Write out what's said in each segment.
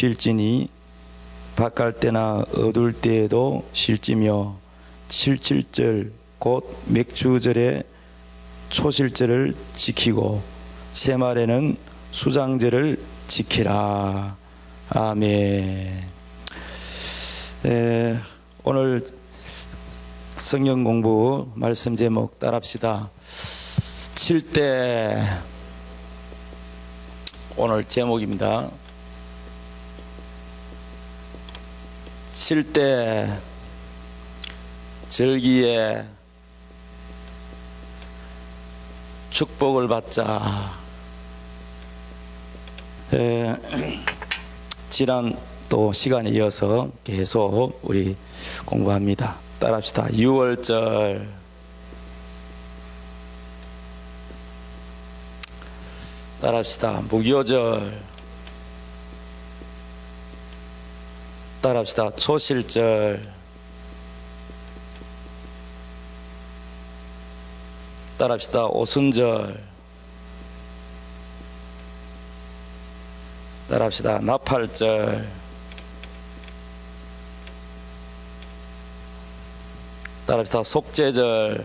쉴지니 바깔 때나 어둘 때에도 쉴지며 77절 곧 맥주절에 초실절을 지키고 새말에는 수장절을 지키라. 아멘. 오늘 성경 공부 말씀 제목 따라합시다. 7대 오늘 제목입니다. 7대 절기에 축복을 받자. 지난 또 시간에 이어서 계속 우리 공부합니다. 따라합시다. 6월절, 따라합시다. 무교절, 따라합시다. 초실절, 따라합시다. 오순절, 따라합시다. 나팔절, 따라합시다. 속죄절,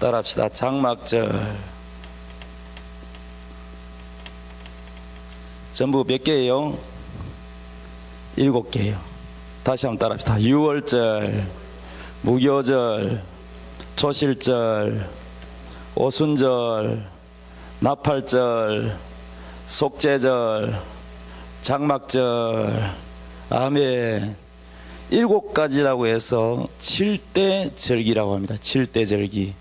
따라합시다. 장막절. 전부 몇 개예요? 7개예요. 다시 한번 따라합시다. 6월절, 무교절, 초실절, 오순절, 나팔절, 속죄절, 장막절. 아멘. 7가지라고 해서 7대 절기라고 합니다. 7대 절기.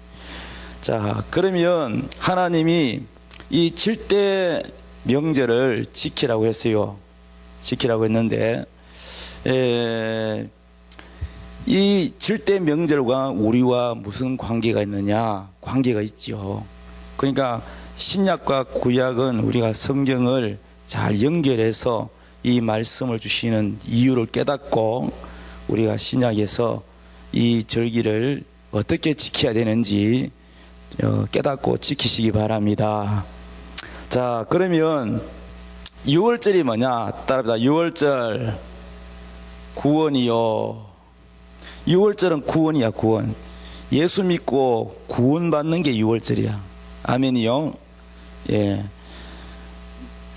자, 그러면 하나님이 이 7대 명절을 지키라고 했어요. 지키라고 했는데 이 7대 명절과 우리와 무슨 관계가 있느냐? 관계가 있죠. 그러니까 신약과 구약은 우리가 성경을 잘 연결해서 이 말씀을 주시는 이유를 깨닫고 우리가 신약에서 이 절기를 어떻게 지켜야 되는지 깨닫고 지키시기 바랍니다. 자, 그러면 6월절이 뭐냐? 따라합니다. 6월절 구원이요. 6월절은 구원이야. 구원. 예수 믿고 구원받는 게 6월절이야. 아멘이요. 예.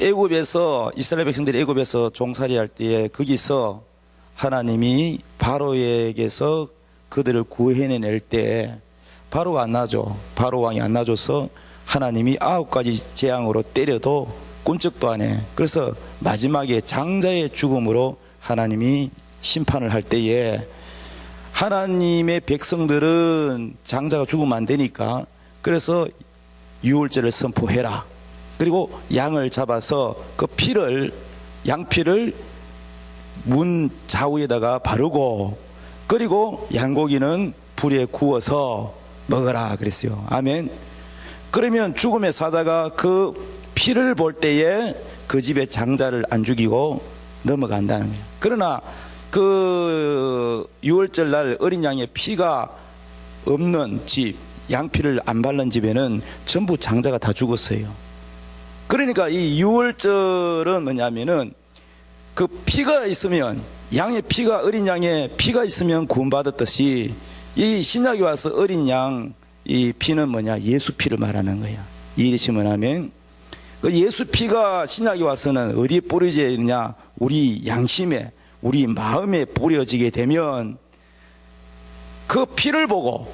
애굽에서 이스라엘 백성들이 애굽에서 종살이 할 때에 거기서 하나님이 바로에게서 그들을 구해내낼 때 바로가 안 놔줘. 바로 왕이 안 놔줘서 하나님이 9가지 재앙으로 때려도 꿈쩍도 안 해. 그래서 마지막에 장자의 죽음으로 하나님이 심판을 할 때에 하나님의 백성들은 장자가 죽으면 안 되니까 그래서 유월절을 선포해라. 그리고 양을 잡아서 그 피를, 양피를 문 좌우에다가 바르고 그리고 양고기는 불에 구워서 먹어라 그랬어요. 아멘. 그러면 죽음의 사자가 그 피를 볼 때에 그 집의 장자를 안 죽이고 넘어간다는 거예요. 그러나 그 6월절 날 어린 양의 피가 없는 집, 양피를 안 바른 집에는 전부 장자가 다 죽었어요. 그러니까 이 6월절은 뭐냐면은 그 피가 있으면, 양의 피가, 어린 양의 피가 있으면 구원받았듯이 이 신약에 와서 어린 양 이 피는 뭐냐? 예수 피를 말하는 거야. 이해되시면 하면 그 예수 피가 신약에 와서는 어디에 뿌려져야 되느냐? 우리 양심에, 우리 마음에 뿌려지게 되면 그 피를 보고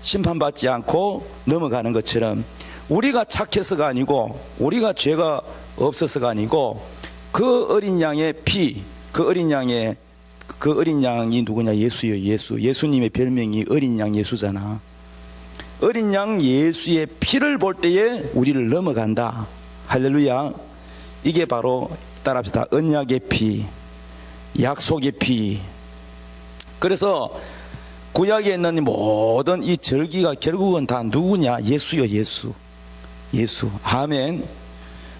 심판받지 않고 넘어가는 것처럼 우리가 착해서가 아니고 우리가 죄가 없어서가 아니고 그 어린 양의 피, 그 어린 양이 누구냐? 예수요. 예수. 예수님의 별명이 어린 양 예수잖아. 어린 양 예수의 피를 볼 때에 우리를 넘어간다. 할렐루야. 이게 바로 따라합시다. 언약의 피, 약속의 피. 그래서 구약에 있는 모든 이 절기가 결국은 다 누구냐? 예수요. 예수. 예수. 아멘.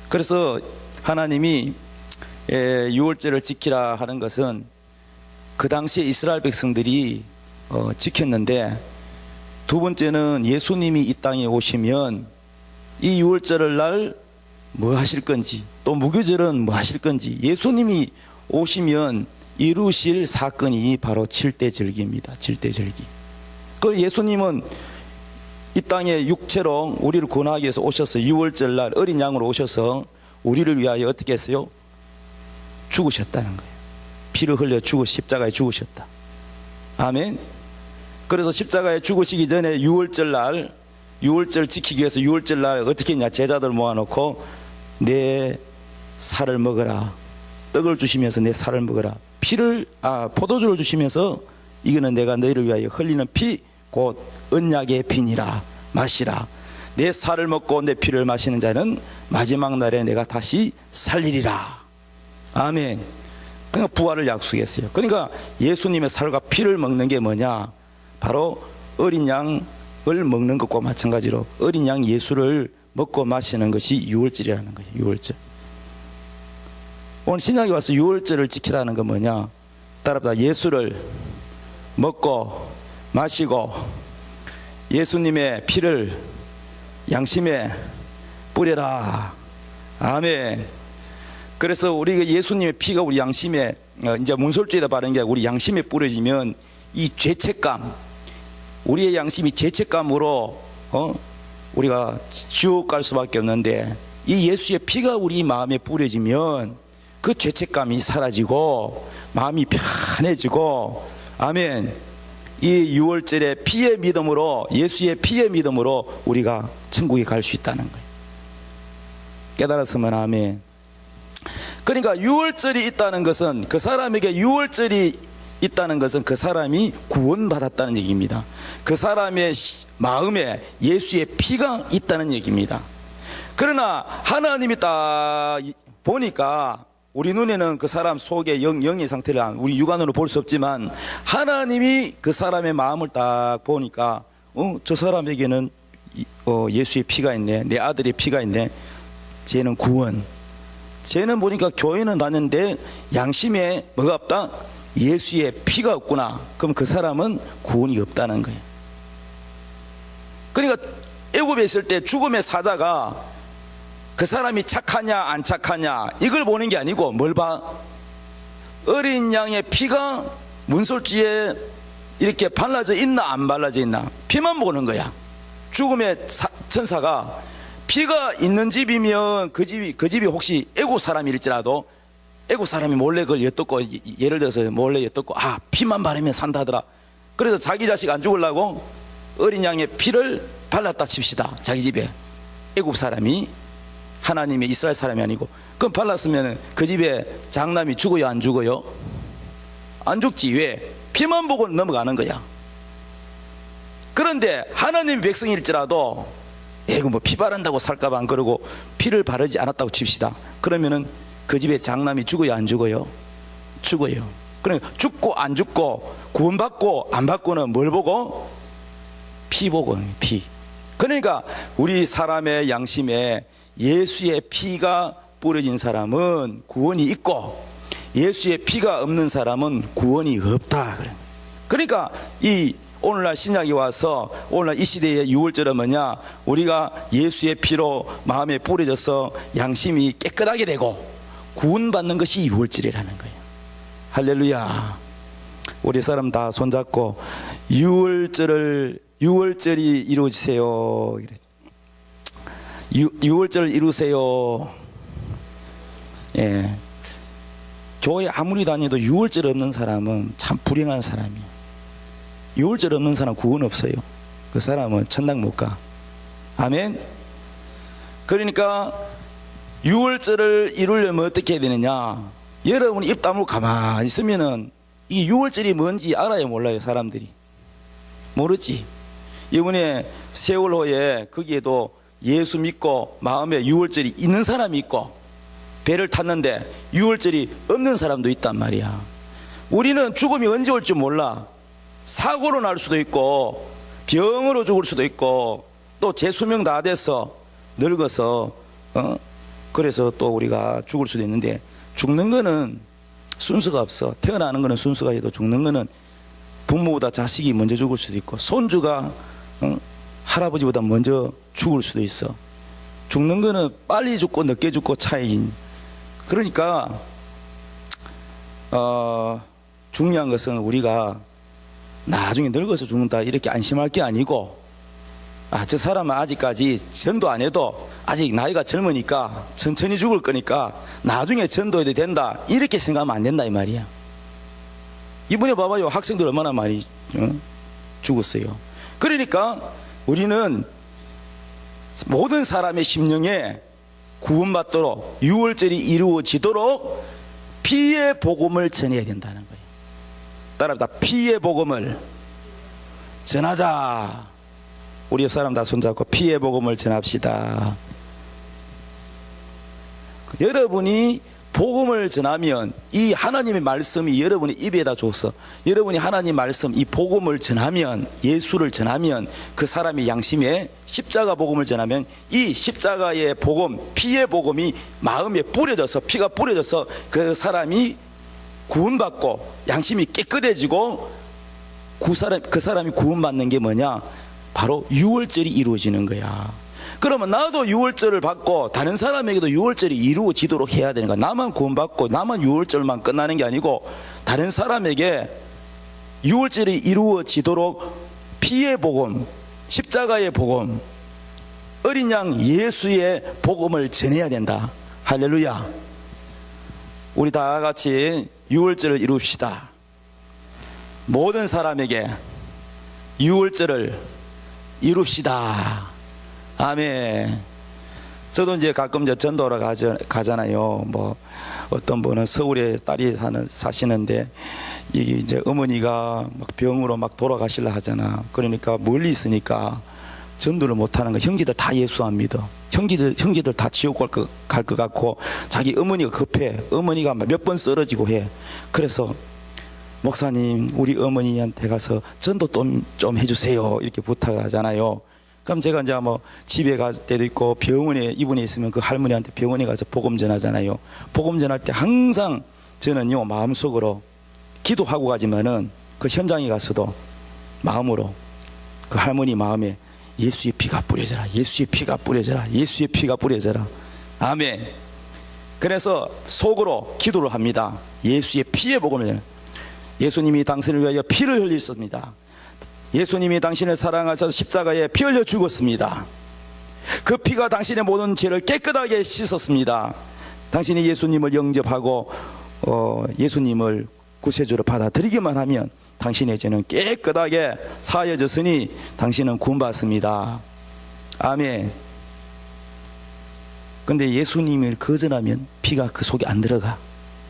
그래서 하나님이 6월절을 지키라 하는 것은 그 당시에 이스라엘 백성들이 지켰는데, 두 번째는 예수님이 이 땅에 오시면 이 유월절을 날 뭐 하실 건지, 또 무교절은 뭐 하실 건지, 예수님이 오시면 이루실 사건이 바로 칠대절기입니다. 칠대절기. 그 예수님은 이 땅에 육체로 우리를 구원하기 위해서 오셔서 유월절 날 어린 양으로 오셔서 우리를 위하여 어떻게 했어요? 죽으셨다는 거예요. 피를 흘려 십자가에 죽으셨다. 아멘. 그래서 십자가에 죽으시기 전에 유월절 지키기 위해서 유월절 날 어떻게 했냐? 제자들 모아놓고 내 살을 먹어라. 떡을 주시면서 내 살을 먹어라. 포도주를 주시면서 이거는 내가 너희를 위하여 흘리는 피, 곧 언약의 피니라. 마시라. 내 살을 먹고 내 피를 마시는 자는 마지막 날에 내가 다시 살리리라. 아멘. 그러니까 부활을 약속했어요. 그러니까 예수님의 살과 피를 먹는 게 뭐냐? 바로 어린 양을 먹는 것과 마찬가지로 어린 양 예수를 먹고 마시는 것이 유월절이라는 거예요. 유월절. 오늘 신약에 와서 유월절을 지키라는 건 뭐냐? 따라합니다. 예수를 먹고 마시고 예수님의 피를 양심에 뿌려라. 아멘. 그래서 우리 예수님의 피가 우리 양심에, 이제 문설주에다 바른 게 우리 양심에 뿌려지면 이 죄책감, 우리의 양심이 죄책감으로 우리가 지옥 갈 수밖에 없는데, 이 예수의 피가 우리 마음에 뿌려지면 그 죄책감이 사라지고 마음이 편안해지고, 아멘. 이 유월절의 피의 믿음으로, 예수의 피의 믿음으로 우리가 천국에 갈 수 있다는 거예요. 깨달았으면 아멘. 그러니까 유월절이 있다는 것은, 그 사람에게 유월절이 있다는 것은 그 사람이 구원받았다는 얘기입니다. 그 사람의 마음에 예수의 피가 있다는 얘기입니다. 그러나 하나님이 딱 보니까 우리 눈에는 그 사람 속의 영의 상태를 우리 육안으로 볼 수 없지만, 하나님이 그 사람의 마음을 딱 보니까 저 사람에게는 예수의 피가 있네, 내 아들의 피가 있네, 쟤는 구원. 쟤는 보니까 교회는 다녔는데 양심에 뭐가 없다? 예수의 피가 없구나. 그럼 그 사람은 구원이 없다는 거예요. 그러니까 애굽에 있을 때 죽음의 사자가 그 사람이 착하냐 안 착하냐 이걸 보는 게 아니고 뭘 봐? 어린 양의 피가 문설주에 이렇게 발라져 있나 안 발라져 있나, 피만 보는 거야. 죽음의 천사가 피가 있는 집이면 그 집이 혹시 애국 사람일지라도 애국 사람이 몰래 그걸 엿듣고, 예를 들어서 몰래 엿듣고 피만 바르면 산다더라. 그래서 자기 자식 안 죽으려고 어린 양의 피를 발랐다 칩시다. 자기 집에 애국 사람이 하나님의 이스라엘 사람이 아니고, 그럼 발랐으면 그 집에 장남이 죽어요 안 죽어요? 안 죽지. 왜? 피만 보고 넘어가는 거야. 그런데 하나님 백성일지라도 이거 뭐 피 바른다고 살까봐 안 그러고 피를 바르지 않았다고 칩시다. 그러면은 그 집에 장남이 죽어요 안 죽어요? 죽어요. 그러니까 죽고 안 죽고 구원받고 안 받고는 뭘 보고? 피 보고. 피. 그러니까 우리 사람의 양심에 예수의 피가 뿌려진 사람은 구원이 있고, 예수의 피가 없는 사람은 구원이 없다. 그러니까 이 오늘날 신약이 와서 오늘날 이 시대의 유월절은 뭐냐? 우리가 예수의 피로 마음에 뿌려져서 양심이 깨끗하게 되고 구원받는 것이 유월절이라는 거예요. 할렐루야. 우리 사람 다 손잡고 유월절이 이루어지세요. 유월절을 이루세요. 예. 교회 아무리 다녀도 유월절 없는 사람은 참 불행한 사람이에요. 유월절 없는 사람 구원 없어요. 그 사람은 천당 못 가. 아멘. 그러니까 유월절을 이루려면 어떻게 해야 되느냐? 여러분이 입 다물고 가만히 있으면은 이 유월절이 뭔지 알아요 몰라요? 사람들이 모르지. 이번에 세월호에 거기에도 예수 믿고 마음에 유월절이 있는 사람이 있고 배를 탔는데 유월절이 없는 사람도 있단 말이야. 우리는 죽음이 언제 올지 몰라. 사고로 날 수도 있고 병으로 죽을 수도 있고 또 재수명 다 돼서 늙어서 그래서 또 우리가 죽을 수도 있는데, 죽는 거는 순서가 없어. 태어나는 거는 순서가 있어도 죽는 거는 부모보다 자식이 먼저 죽을 수도 있고 손주가 할아버지보다 먼저 죽을 수도 있어. 죽는 거는 빨리 죽고 늦게 죽고 차이인. 그러니까 중요한 것은 우리가 나중에 늙어서 죽는다 이렇게 안심할 게 아니고, 저 사람은 아직까지 전도 안 해도 아직 나이가 젊으니까 천천히 죽을 거니까 나중에 전도해도 된다 이렇게 생각하면 안 된다 이 말이야. 이번에 봐봐요, 학생들 얼마나 많이 죽었어요. 그러니까 우리는 모든 사람의 심령에 구원받도록 유월절이 이루어지도록 피의 복음을 전해야 된다는 거예요. 따라합니다. 피의 복음을 전하자. 우리 옆 사람 다 손잡고 피의 복음을 전합시다. 여러분이 복음을 전하면 이 하나님의 말씀이 여러분의 입에다 줘서 여러분이 하나님 말씀 이 복음을 전하면, 예수를 전하면, 그 사람의 양심에 십자가 복음을 전하면 이 십자가의 복음, 피의 복음이 마음에 뿌려져서, 피가 뿌려져서 그 사람이 구원받고 양심이 깨끗해지고 그 사람이 구원받는 게 뭐냐? 바로 유월절이 이루어지는 거야. 그러면 나도 유월절을 받고 다른 사람에게도 유월절이 이루어지도록 해야 되는 거야. 나만 구원받고 나만 유월절만 끝나는 게 아니고 다른 사람에게 유월절이 이루어지도록 피의 복음, 십자가의 복음, 어린 양 예수의 복음을 전해야 된다. 할렐루야. 우리 다 같이 유월절을 이룹시다. 모든 사람에게 유월절을 이룹시다. 아멘. 저도 이제 가끔 전도하러 가잖아요. 뭐 어떤 분은 서울에 딸이 사시는데 이게 이제 어머니가 막 병으로 막 돌아가시려 하잖아. 그러니까 멀리 있으니까 전도를 못 하는 거. 형제들 다 예수 안 믿어. 형제들 다 지옥 갈 것 같고 자기 어머니가 급해. 어머니가 몇 번 쓰러지고 해. 그래서 목사님, 우리 어머니한테 가서 전도 좀 해주세요 이렇게 부탁하잖아요. 그럼 제가 이제 뭐 집에 갈 때도 있고 병원에 입원해 있으면 그 할머니한테 병원에 가서 복음 전하잖아요. 복음 전할 때 항상 저는요 마음속으로 기도하고 가지만은 그 현장에 가서도 마음으로 그 할머니 마음에 예수의 피가 뿌려져라, 예수의 피가 뿌려져라, 예수의 피가 뿌려져라. 아멘. 그래서 속으로 기도를 합니다. 예수의 피의 복음을 전해. 예수님이 당신을 위하여 피를 흘리셨습니다. 예수님이 당신을 사랑하셔서 십자가에 피 흘려 죽었습니다. 그 피가 당신의 모든 죄를 깨끗하게 씻었습니다. 당신이 예수님을 영접하고 예수님을 구세주로 받아들이기만 하면 당신의 죄는 깨끗하게 사해졌으니 당신은 구원받습니다. 아멘. 근데 예수님을 거절하면 피가 그 속에 안 들어가.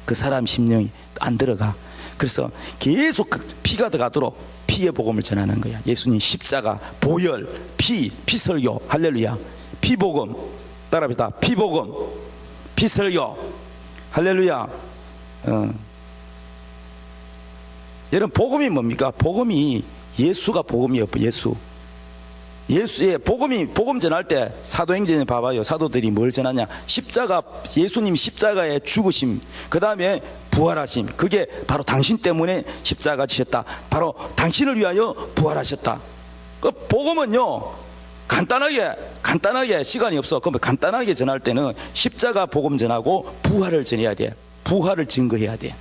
그 사람 심령이 안 들어가. 그래서 계속 그 피가 들어가도록 피의 복음을 전하는 거야. 예수님 십자가, 보혈, 피설교. 할렐루야. 피복음. 따라합시다. 피복음, 피설교. 할렐루야. 여러분, 복음이 뭡니까? 복음이 예수가 복음이에요. 예수의 복음 전할 때 사도행전에 봐봐요. 사도들이 뭘 전하냐? 십자가, 예수님 십자가의 죽으심, 그 다음에 부활하심. 그게 바로 당신 때문에 십자가 지셨다. 바로 당신을 위하여 부활하셨다. 그 복음은요 간단하게 시간이 없어. 그러면 간단하게 전할 때는 십자가 복음 전하고 부활을 전해야 돼. 부활을 증거해야 돼.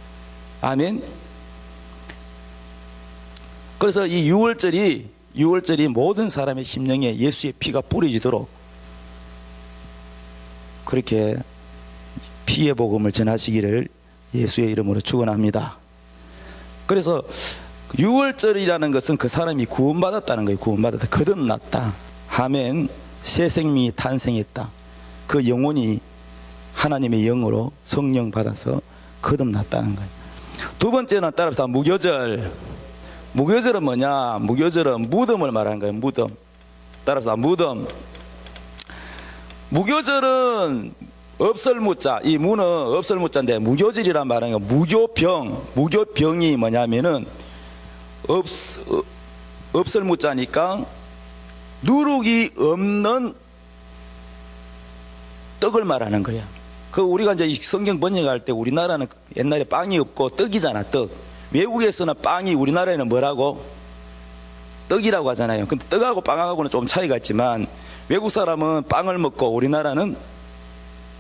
아멘. 그래서 이 유월절이 모든 사람의 심령에 예수의 피가 뿌려지도록 그렇게 피의 복음을 전하시기를 예수의 이름으로 축원합니다. 그래서 유월절이라는 것은 그 사람이 구원받았다는 거예요. 구원받았다, 거듭났다. 아멘. 새 생명이 탄생했다. 그 영혼이 하나님의 영으로 성령 받아서 거듭났다는 거예요. 두 번째는 따라서 무교절. 무교절은 뭐냐? 무교절은 무덤을 말하는 거예요. 무덤. 따라서 무덤. 무교절은 없설무자, 이 무는 없설무자인데 무교절이란 말은 무교병이 뭐냐면은 없설무자니까 누룩이 없는 떡을 말하는 거야. 그 우리가 이제 성경 번역할 때 우리나라는 옛날에 빵이 없고 떡이잖아. 떡. 외국에서는 빵이, 우리나라에는 뭐라고? 떡이라고 하잖아요. 근데 떡하고 빵하고는 좀 차이가 있지만 외국 사람은 빵을 먹고 우리나라는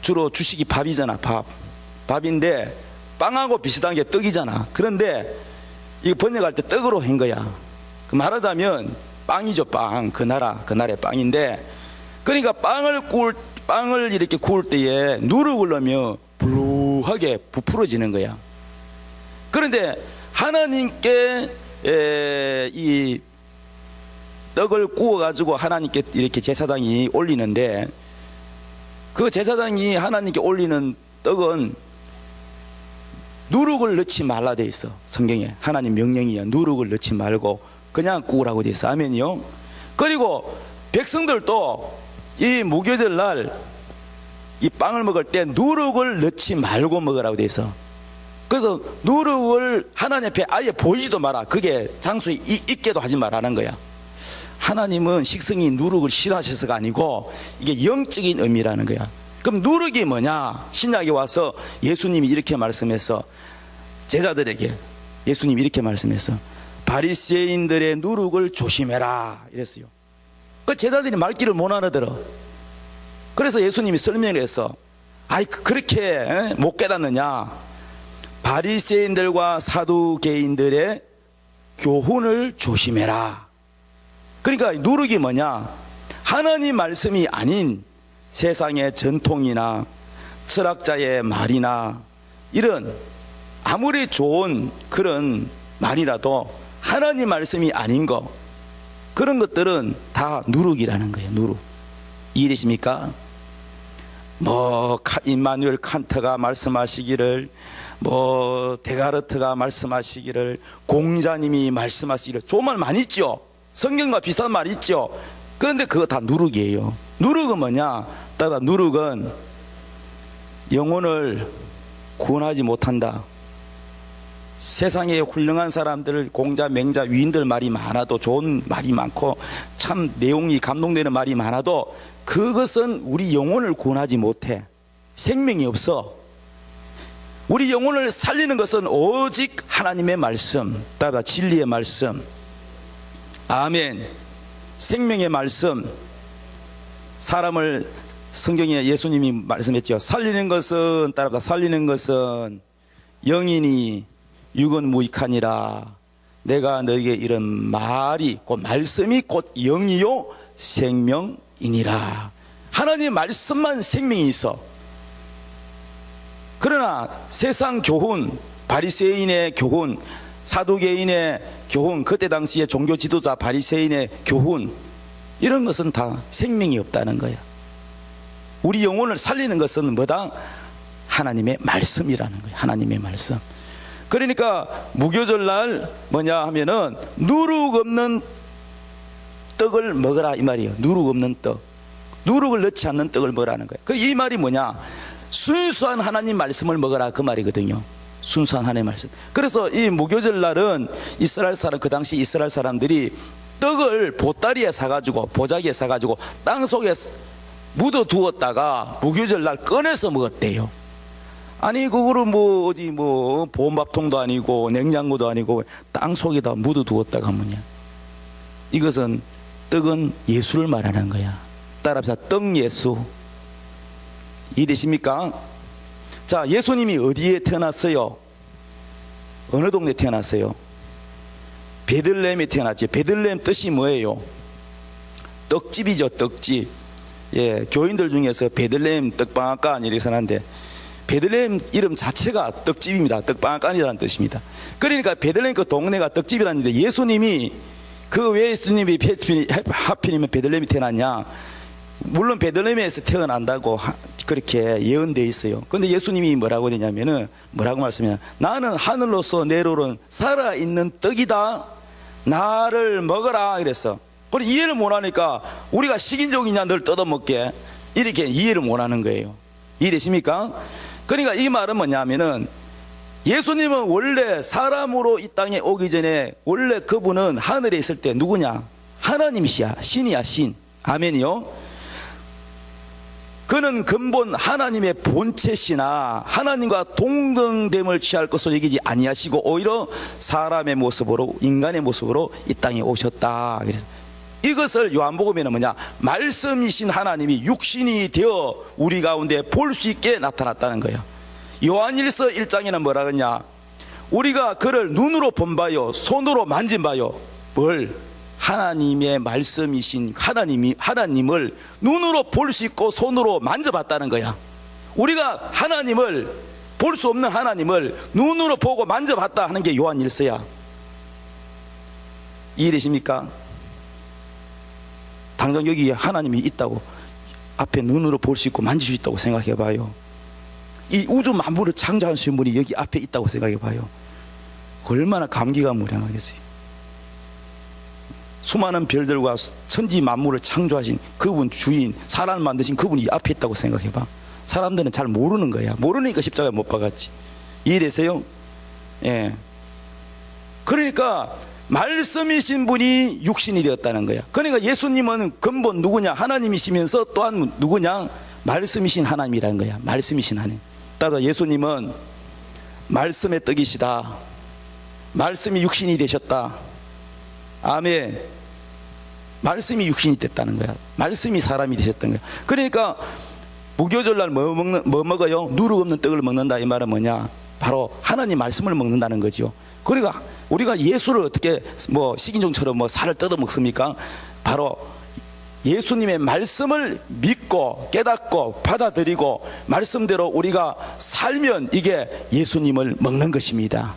주로 주식이 밥이잖아. 밥인데 빵하고 비슷한 게 떡이잖아. 그런데 이거 번역할 때 떡으로 한 거야. 말하자면 빵이죠. 빵. 그 나라의 빵인데, 그러니까 빵을 이렇게 구울 때에 누룩을 넣으면 불루하게 부풀어지는 거야. 그런데 하나님께 이 떡을 구워가지고 하나님께 이렇게 제사장이 올리는데, 그 제사장이 하나님께 올리는 떡은 누룩을 넣지 말라 돼 있어. 성경에 하나님 명령이야. 누룩을 넣지 말고 그냥 구우라고 돼 있어. 아멘이요. 그리고 백성들도 이 무교절 날 이 빵을 먹을 때 누룩을 넣지 말고 먹으라고 돼 있어. 그래서 누룩을 하나님 앞에 아예 보이지도 마라. 그게 장소에 있게도 하지 말라는 거야. 하나님은 식성이 누룩을 싫어하셔서가 아니고 이게 영적인 의미라는 거야. 그럼 누룩이 뭐냐? 신약에 와서 예수님이 이렇게 말씀해서 제자들에게 예수님이 이렇게 말씀해서 바리새인들의 누룩을 조심해라 이랬어요. 그 제자들이 말귀를 못 알아들어. 그래서 예수님이 설명을 해서 아이 그렇게 못 깨닫느냐? 바리새인들과 사두개인들의 교훈을 조심해라. 그러니까 누룩이 뭐냐? 하나님 말씀이 아닌 세상의 전통이나 철학자의 말이나 이런 아무리 좋은 그런 말이라도 하나님 말씀이 아닌 거, 그런 것들은 다 누룩이라는 거예요. 누룩. 이해되십니까? 임마누엘 칸트가 말씀하시기를, 데가르트가 말씀하시기를, 공자님이 말씀하시기를, 좋은 말 많이 있죠. 성경과 비슷한 말 있죠. 그런데 그거 다 누룩이에요. 누룩은 뭐냐? 따라 누룩은 영혼을 구원하지 못한다. 세상에 훌륭한 사람들, 공자, 맹자, 위인들 말이 많아도, 좋은 말이 많고 참 내용이 감동되는 말이 많아도 그것은 우리 영혼을 구원하지 못해. 생명이 없어. 우리 영혼을 살리는 것은 오직 하나님의 말씀, 따라 진리의 말씀, 아멘, 생명의 말씀. 사람을 성경에 예수님이 말씀했죠. 살리는 것은, 따라 살리는 것은 영이니 육은 무익하니라. 내가 너에게 이런 말이, 곧 말씀이 곧 영이요 생명이니라. 하나님의 말씀만 생명이 있어. 그러나 세상 교훈, 바리새인의 교훈, 사두개인의 교훈, 그때 당시에 종교 지도자 바리새인의 교훈, 이런 것은 다 생명이 없다는 거야. 우리 영혼을 살리는 것은 뭐다? 하나님의 말씀이라는 거야. 하나님의 말씀. 그러니까 무교절날 뭐냐 하면은 누룩 없는 떡을 먹으라 이 말이에요. 누룩 없는 떡, 누룩을 넣지 않는 떡을 먹으라는 거예요. 그 이 말이 뭐냐? 순수한 하나님 말씀을 먹으라 그 말이거든요. 순수한 하나님 말씀. 그래서 이 무교절날은 이스라엘 사람, 그 당시 이스라엘 사람들이 떡을 보따리에 사가지고, 보자기에 사가지고 땅속에 묻어 두었다가 무교절날 꺼내서 먹었대요. 아니 그거를 어디 보온밥통도 아니고 냉장고도 아니고 땅속에다 묻어 두었다가 뭐냐? 이것은 떡은 예수를 말하는 거야. 따라서 떡 예수. 이해되십니까? 자, 예수님이 어디에 태어났어요? 어느 동네에 태어났어요? 베들레헴에 태어났지. 베들레헴 뜻이 뭐예요? 떡집이죠. 떡집. 예, 교인들 중에서 베들레헴 떡방앗간 이렇게 사는데 베들레헴 이름 자체가 떡집입니다. 떡방앗간이라는 뜻입니다. 그러니까 베들레헴 그 동네가 떡집이라는데, 예수님이 그 왜 예수님이 하필이면 베들레헴이 태어났냐? 물론 베들레헴에서 태어난다고 그렇게 예언되어 있어요. 그런데 예수님이 뭐라고 되냐면은, 뭐라고 말씀하냐? 나는 하늘로서 내려오는 살아있는 떡이다. 나를 먹어라. 이랬어. 그럼 이해를 못하니까 우리가 식인종이냐 널 뜯어먹게, 이렇게 이해를 못하는 거예요. 이해되십니까? 그러니까 이 말은 뭐냐면은, 예수님은 원래 사람으로 이 땅에 오기 전에 원래 그분은 하늘에 있을 때 누구냐? 하나님이시야. 신이야, 신. 아멘이요. 그는 근본 하나님의 본체시나 하나님과 동등됨을 취할 것으로 여기지 아니하시고 오히려 사람의 모습으로, 인간의 모습으로 이 땅에 오셨다. 이것을 요한복음에는 뭐냐, 말씀이신 하나님이 육신이 되어 우리 가운데 볼 수 있게 나타났다는 거예요. 요한일서 1장에는 뭐라 그러냐, 우리가 그를 눈으로 본 바요 손으로 만진 바요. 뭘? 하나님의 말씀이신 하나님을 눈으로 볼 수 있고 손으로 만져봤다는 거야. 우리가 하나님을, 볼 수 없는 하나님을 눈으로 보고 만져봤다 하는 게 요한일서야. 이해되십니까? 당장 여기 하나님이 있다고, 앞에 눈으로 볼 수 있고 만질 수 있다고 생각해 봐요. 이 우주 만물을 창조하신 분이 여기 앞에 있다고 생각해 봐요. 얼마나 감기가 무량하겠어요. 수많은 별들과 천지 만물을 창조하신 그분, 주인, 사람을 만드신 그분이 앞에 있다고 생각해 봐. 사람들은 잘 모르는 거야. 모르니까 십자가에 못 박았지. 이해되세요? 예. 그러니까 말씀이신 분이 육신이 되었다는 거야. 그러니까 예수님은 근본 누구냐? 하나님이시면서 또한 누구냐? 말씀이신 하나님이라는 거야. 말씀이신 하나님. 따라서 예수님은 말씀의 떡이시다. 말씀이 육신이 되셨다. 아멘. 말씀이 육신이 됐다는 거야. 말씀이 사람이 되셨던 거야. 그러니까 무교절날 뭐 먹어요? 누룩 없는 떡을 먹는다. 이 말은 뭐냐? 바로 하나님 말씀을 먹는다는 거죠. 그러니까 우리가 예수를 어떻게 뭐 식인종처럼 뭐 살을 뜯어 먹습니까? 바로 예수님의 말씀을 믿고 깨닫고 받아들이고 말씀대로 우리가 살면 이게 예수님을 먹는 것입니다.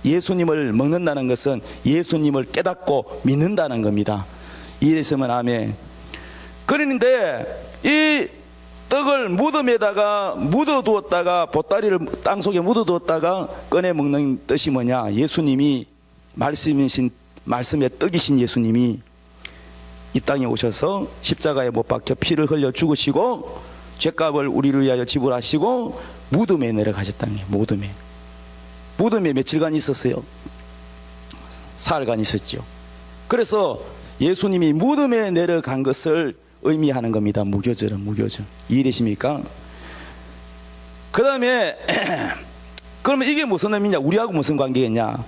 예수님을 먹는다는 것은 예수님을 깨닫고 믿는다는 겁니다. 이해했으면 아멘. 그런데 이 떡을 무덤에다가 묻어두었다가 보따리를 땅속에 묻어두었다가 꺼내 먹는 뜻이 뭐냐? 예수님이 말씀의 떡이신 예수님이 이 땅에 오셔서 십자가에 못 박혀 피를 흘려 죽으시고 죄값을 우리를 위하여 지불하시고 무덤에 내려가셨다는 거예요. 무덤에 며칠간 있었어요? 사흘간 있었죠. 그래서 예수님이 무덤에 내려간 것을 의미하는 겁니다. 무교절은 무교절. 이해되십니까? 그 다음에 그러면 이게 무슨 의미냐? 우리하고 무슨 관계겠냐?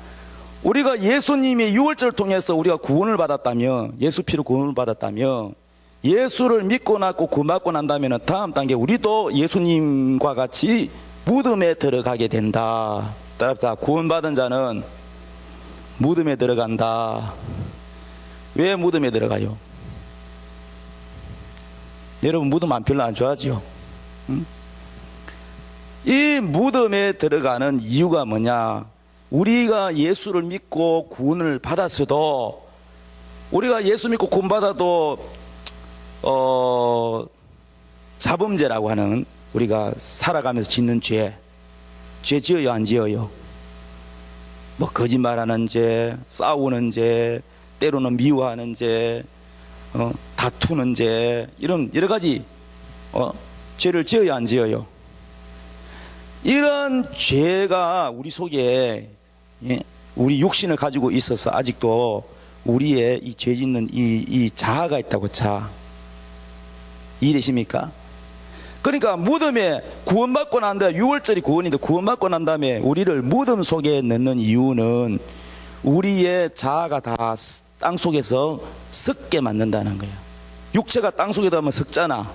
우리가 예수님의 유월절을 통해서 우리가 구원을 받았다면, 예수 피로 구원을 받았다면, 예수를 믿고 낳고 구원받고 난다면 다음 단계 우리도 예수님과 같이 무덤에 들어가게 된다. 따라서 구원받은 자는 무덤에 들어간다. 왜 무덤에 들어가요? 여러분 무덤 안 별로 안 좋아하죠? 응? 이 무덤에 들어가는 이유가 뭐냐? 우리가 예수를 믿고 구원을 받았어도, 우리가 예수 믿고 구원 받아도 자범죄라고 하는, 우리가 살아가면서 짓는 죄 지어요 안 지어요? 뭐 거짓말하는 죄, 싸우는 죄, 때로는 미워하는 죄, 다투는 죄, 이런 여러 가지 죄를 지어요 안 지어요? 이런 죄가 우리 속에, 우리 육신을 가지고 있어서 아직도 우리의 이 죄 짓는 이 자아가 있다고. 자아. 이해되십니까? 그러니까 무덤에 구원받고 난 다음에, 유월절이 구원인데 구원받고 난 다음에 우리를 무덤 속에 넣는 이유는 우리의 자아가 다 땅속에서 썩게 만든다는 거예요. 육체가 땅속에 들어가면 썩잖아.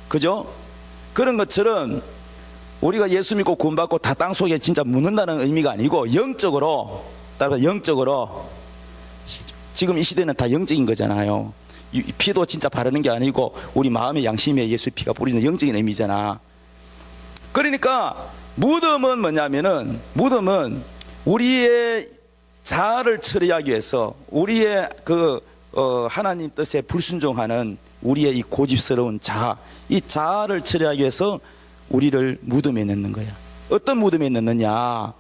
그죠? 그런 것처럼 우리가 예수 믿고 구원받고 다 땅속에 진짜 묻는다는 의미가 아니고, 영적으로, 따라서 영적으로, 지금 이 시대는 다 영적인 거잖아요. 피도 진짜 바르는 게 아니고 우리 마음의 양심에 예수 피가 뿌리는 영적인 의미잖아. 그러니까 무덤은 뭐냐면은, 무덤은 우리의 자아를 처리하기 위해서, 우리의 하나님 뜻에 불순종하는 우리의 이 고집스러운 자아, 이 자아를 처리하기 위해서 우리를 무덤에 넣는 거야. 어떤 무덤에 넣느냐?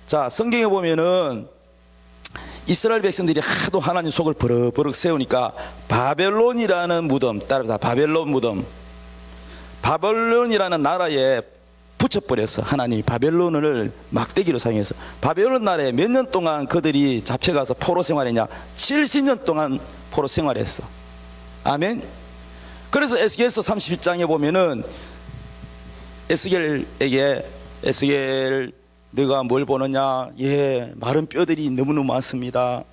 자, 성경에 보면은 이스라엘 백성들이 하도 하나님 속을 버럭버럭 세우니까 바벨론이라는 무덤, 따라서 바벨론 무덤, 바벨론이라는 나라에 붙여버렸어. 하나님이 바벨론을 막대기로 사용해서. 바벨론 나라에 몇 년 동안 그들이 잡혀가서 포로 생활했냐? 70년 동안 포로 생활했어. 아멘. 그래서 에스겔서 31장에 보면은 에스겔에게, 에스겔 너가 뭘 보느냐? 예, 마른 뼈들이 너무너무 많습니다.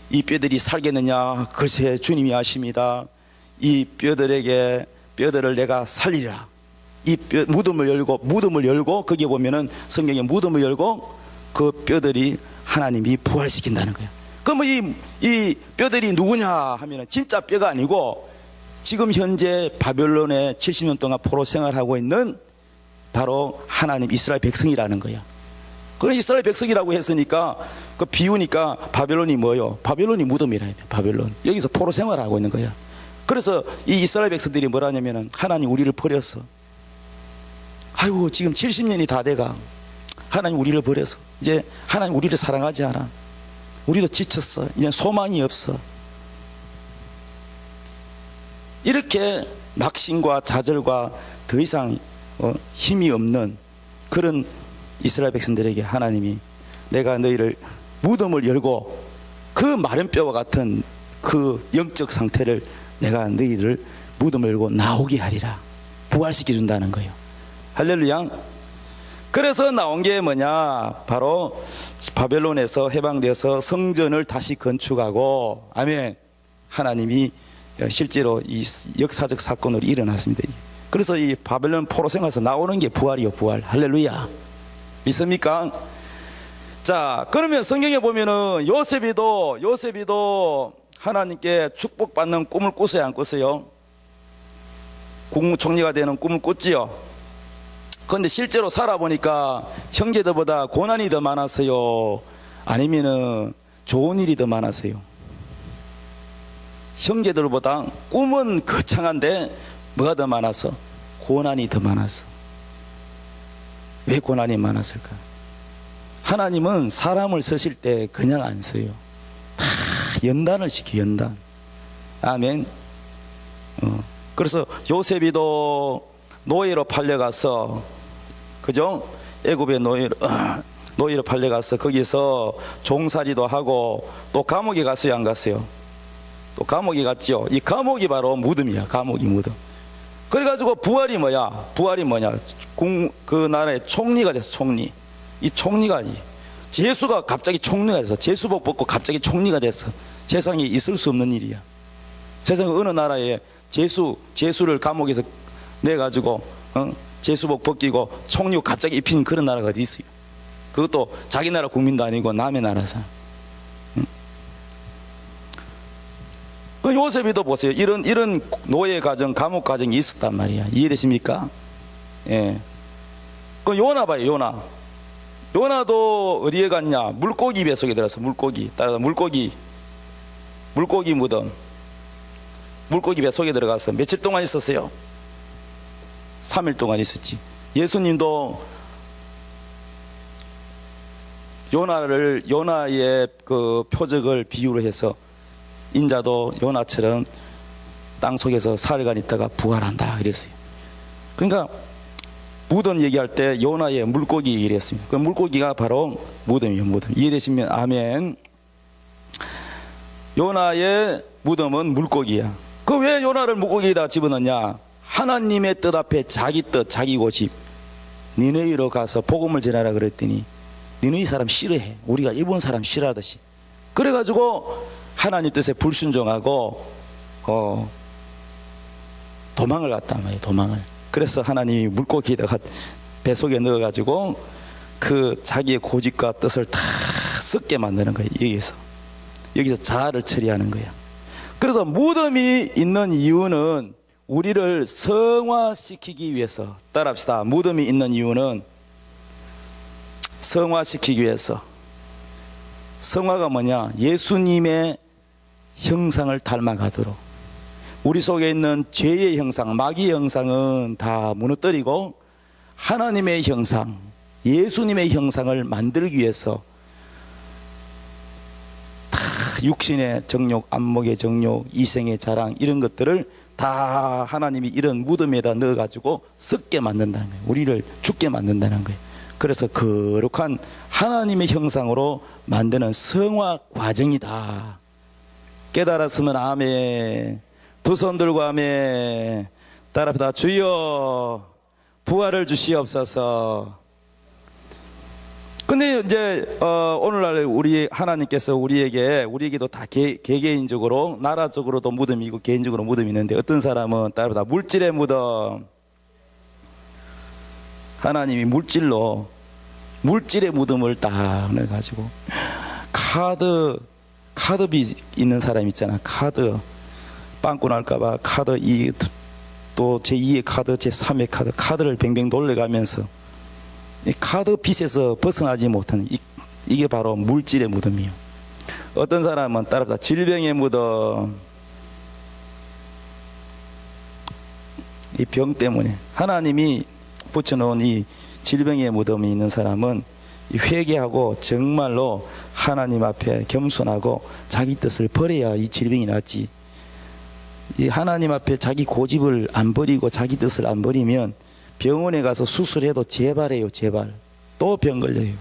이 뼈들이 살겠느냐? 글쎄 주님이 아십니다. 이 뼈들을 내가 살리라. 이 무덤을 열고 거기에 보면은 성경에 무덤을 열고 그 뼈들이 하나님이 부활시킨다는 거예요. 그러면 이 뼈들이 누구냐 하면은 진짜 뼈가 아니고 지금 현재 바벨론에 70년 동안 포로 생활하고 있는 바로 하나님 이스라엘 백성이라는 거야. 그 이스라엘 백성이라고 했으니까 그 비우니까 바벨론이 뭐요? 바벨론이 무덤이라 해요. 바벨론. 여기서 포로 생활하고 있는 거야. 그래서 이 이스라엘 백성들이 뭐라냐면은 하나님 우리를 버렸어. 아이고 지금 70년이 다 돼가. 하나님 우리를 버려서 이제 하나님 우리를 사랑하지 않아. 우리도 지쳤어. 이제 소망이 없어. 이렇게 낙심과 좌절과 더 이상 힘이 없는 그런 이스라엘 백성들에게 하나님이 내가 너희를 무덤을 열고 그 마른 뼈와 같은 그 영적 상태를 내가 너희를 무덤을 열고 나오게 하리라. 부활시켜 준다는 거예요. 할렐루야. 그래서 나온 게 뭐냐? 바로 바벨론에서 해방되어서 성전을 다시 건축하고, 아멘. 하나님이 실제로 이 역사적 사건으로 일어났습니다. 그래서 이 바벨론 포로 생활에서 나오는 게 부활이요, 부활. 할렐루야. 믿습니까? 자, 그러면 성경에 보면은 요셉이도 하나님께 축복받는 꿈을 꿨어요, 안 꿨어요? 국무총리가 되는 꿈을 꿨지요. 그런데 실제로 살아보니까 형제들보다 고난이 더 많았어요? 아니면은 좋은 일이 더 많았어요? 형제들보다 꿈은 거창한데 뭐가 더 많았어? 고난이 더 많았어. 왜 고난이 많았을까? 하나님은 사람을 쓰실 때 그냥 안 써요. 다 연단을 시켜, 연단. 아멘. 그래서 요셉이도 노예로 팔려가서, 그죠? 애굽의 노예로 팔려가서 거기서 종살이도 하고 또 감옥에 갔어요, 안 갔어요? 또 감옥에 갔죠. 이 감옥이 바로 무덤이야. 감옥이 무덤. 그래가지고 부활이 뭐야? 부활이 뭐냐? 그 나라의 총리가 됐어. 총리. 이 총리가 제수가 갑자기 총리가 됐어. 제수복 벗고 갑자기 총리가 됐어. 세상에 있을 수 없는 일이야. 세상에 어느 나라에 제수를 감옥에서 내가지고 제수복 벗기고 총리고 갑자기 입히는 그런 나라가 어디 있어요? 그것도 자기 나라 국민도 아니고 남의 나라사. 요셉이도 보세요. 이런 노예 가정, 감옥 가정이 있었단 말이야. 이해되십니까? 예. 그 요나 봐요, 요나. 요나도 어디에 갔냐? 물고기 뱃속에 들어서 물고기. 따라서 물고기 무덤. 물고기 뱃속에 들어가서 며칠 동안 있었어요? 3일 동안 있었지. 예수님도 요나의 그 표적을 비유로 해서 인자도 요나처럼 땅 속에서 사흘간 있다가 부활한다 이랬어요. 그러니까 무덤 얘기할 때 요나의 물고기 얘기를 했습니다. 그 물고기가 바로 무덤이에요, 무덤. 이해되시면 아멘. 요나의 무덤은 물고기야. 그 왜 요나를 물고기에다 집어넣냐? 하나님의 뜻 앞에 자기 뜻, 자기 고집. 니느웨로 가서 복음을 전하라 그랬더니 니느웨 사람 싫어해. 우리가 일본 사람 싫어하듯이. 그래가지고 하나님 뜻에 불순종하고 도망을 갔단 말이에요. 도망을. 그래서 하나님이 물고기에다가 뱃속에 넣어가지고 그 자기의 고집과 뜻을 다 썩게 만드는 거예요. 여기서 자아를 처리하는 거예요. 그래서 무덤이 있는 이유는 우리를 성화시키기 위해서. 따라합시다. 무덤이 있는 이유는 성화시키기 위해서. 성화가 뭐냐? 예수님의 형상을 닮아가도록. 우리 속에 있는 죄의 형상, 마귀의 형상은 다 무너뜨리고 하나님의 형상, 예수님의 형상을 만들기 위해서 다 육신의 정욕, 안목의 정욕, 이생의 자랑 이런 것들을 다 하나님이 이런 무덤에다 넣어가지고 썩게 만든다는 거예요. 우리를 죽게 만든다는 거예요. 그래서 거룩한 하나님의 형상으로 만드는 성화 과정이다. 깨달았으면 아멘. 두 손 들고 아멘. 따라합시다. 주여 부활을 주시옵소서. 근데 이제 오늘날 우리 하나님께서 우리에게도 다 개개인적으로, 나라적으로도 무덤이 있고 개인적으로 무덤이 있는데, 어떤 사람은 따르다 물질의 무덤, 하나님이 물질의 무덤을 딱 넣어가지고, 카드비 있는 사람 있잖아. 카드 빵꾸 날까봐 카드, 또 제2의 카드, 제3의 카드를 뱅뱅 돌려가면서 이 카드 빚에서 벗어나지 못하는 이게 바로 물질의 무덤이에요. 어떤 사람은 따라다 질병의 무덤, 이 병 때문에 하나님이 붙여놓은 이 질병의 무덤이 있는 사람은 회개하고 정말로 하나님 앞에 겸손하고 자기 뜻을 버려야 이 질병이 낫지. 이 하나님 앞에 자기 고집을 안 버리고 자기 뜻을 안 버리면 병원에 가서 수술해도 재발해요. 재발. 또 병 걸려요.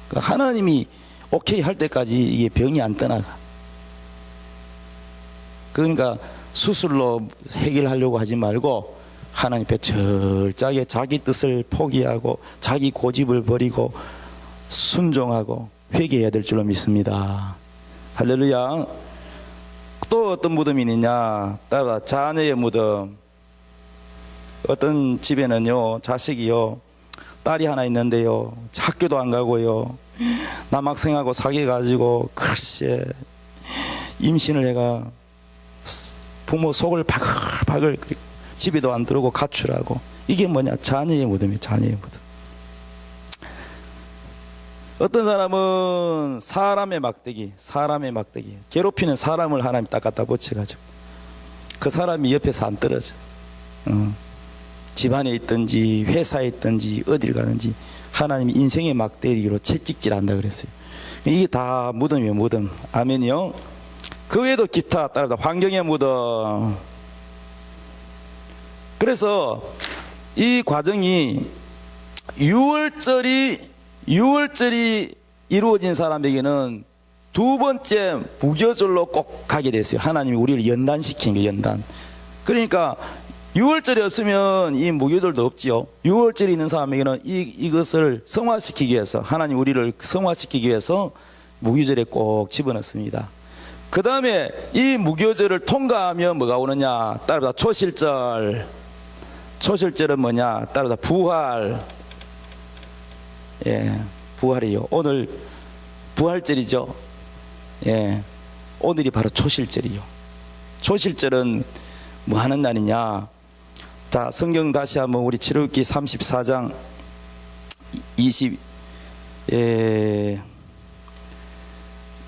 그러니까 하나님이 오케이 할 때까지 이게 병이 안 떠나가. 그러니까 수술로 해결하려고 하지 말고 하나님 앞에 철저하게 자기 뜻을 포기하고 자기 고집을 버리고 순종하고 회개해야 될 줄로 믿습니다. 할렐루야. 또 어떤 무덤이 있느냐? 따라 자녀의 무덤. 어떤 집에는요, 자식이요, 딸이 하나 있는데요, 학교도 안 가고요, 남학생하고 사귀어가지고 글쎄 임신을 해가 부모 속을 바글바글 집에도 안 들어오고 가출하고. 이게 뭐냐? 자녀의 무덤이에요. 자녀의 무덤. 어떤 사람은 사람의 막대기, 괴롭히는 사람을 하나님 딱 갖다 붙여가지고 그 사람이 옆에서 안 떨어져. 집안에 있든지 회사에 있든지 어딜 가든지 하나님이 인생의 막대기로 채찍질한다 그랬어요. 이게 다 무덤이에요. 무덤. 아멘이요. 그 외에도 기타 따라다 환경의 무덤. 그래서 이 과정이 6월절이 이루어진 사람에게는 두 번째 무교절로 꼭 가게 됐어요. 하나님이 우리를 연단시킨 게 연단. 그러니까 6월절이 없으면 이 무교절도 없지요. 6월절이 있는 사람에게는 이것을 성화시키기 위해서, 하나님 우리를 성화시키기 위해서 무교절에 꼭 집어넣습니다. 그 다음에 이 무교절을 통과하면 뭐가 오느냐? 따라다 초실절. 초실절은 뭐냐? 따라다 부활. 예, 부활이요. 오늘 부활절이죠. 예, 오늘이 바로 초실절이요. 초실절은 뭐 하는 날이냐? 자, 성경 다시 한번 우리 출애굽기 34장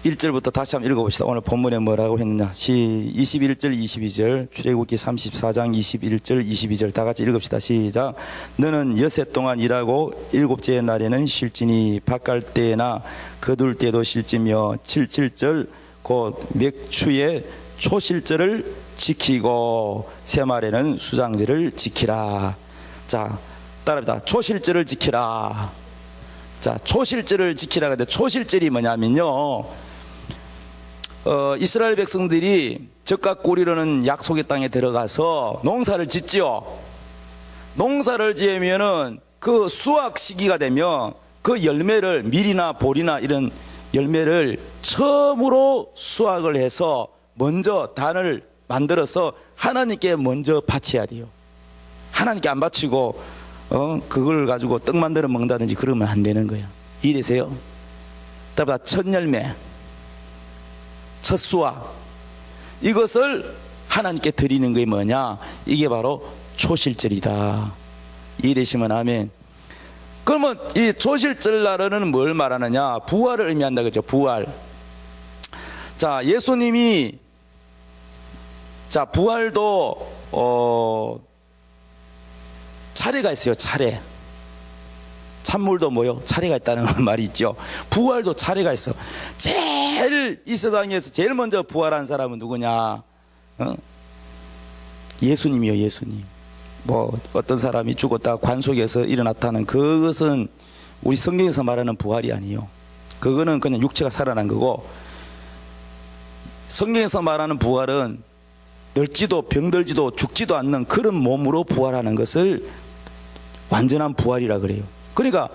1절부터 다시 한번 읽어봅시다. 오늘 본문에 뭐라고 했느냐? 21절 22절, 출애굽기 34장 21절 22절 다 같이 읽읍시다. 시작. 너는 여세 동안 일하고 일곱째 날에는 쉴지니 밭갈 때나 거둘 때도 쉴지며 77절 곧 맥추의 초실절을 지키고 새말에는 수장절을 지키라. 자, 따라합니다. 초실절을 지키라. 자, 초실절을 지키라. 근데 초실절이 뭐냐면요, 이스라엘 백성들이 젖과 꿀이라는 약속의 땅에 들어가서 농사를 짓지요. 농사를 지으면은 그 수확 시기가 되면 그 열매를, 밀이나 보리나 이런 열매를 처음으로 수확을 해서 먼저 단을 만들어서 하나님께 먼저 바쳐야 돼요. 하나님께 안 바치고 그걸 가지고 떡 만들어 먹는다든지 그러면 안 되는 거예요. 이해되세요? 따라 첫 열매, 첫 수확, 이것을 하나님께 드리는 게 뭐냐? 이게 바로 초실절이다. 이해되시면 아멘. 그러면 이 초실절 날은 뭘 말하느냐? 부활을 의미한다 그죠? 부활. 자, 예수님이 부활도 차례가 있어요. 차례. 찬물도 뭐요? 차례가 있다는 말이 있죠. 부활도 차례가 있어. 제일 이 세상에서 제일 먼저 부활한 사람은 누구냐? 예수님이요. 예수님. 뭐 어떤 사람이 죽었다 관 속에서 일어났다는 그것은 우리 성경에서 말하는 부활이 아니에요. 그거는 그냥 육체가 살아난 거고, 성경에서 말하는 부활은 늙지도 병들지도 죽지도 않는 그런 몸으로 부활하는 것을 완전한 부활이라 그래요. 그러니까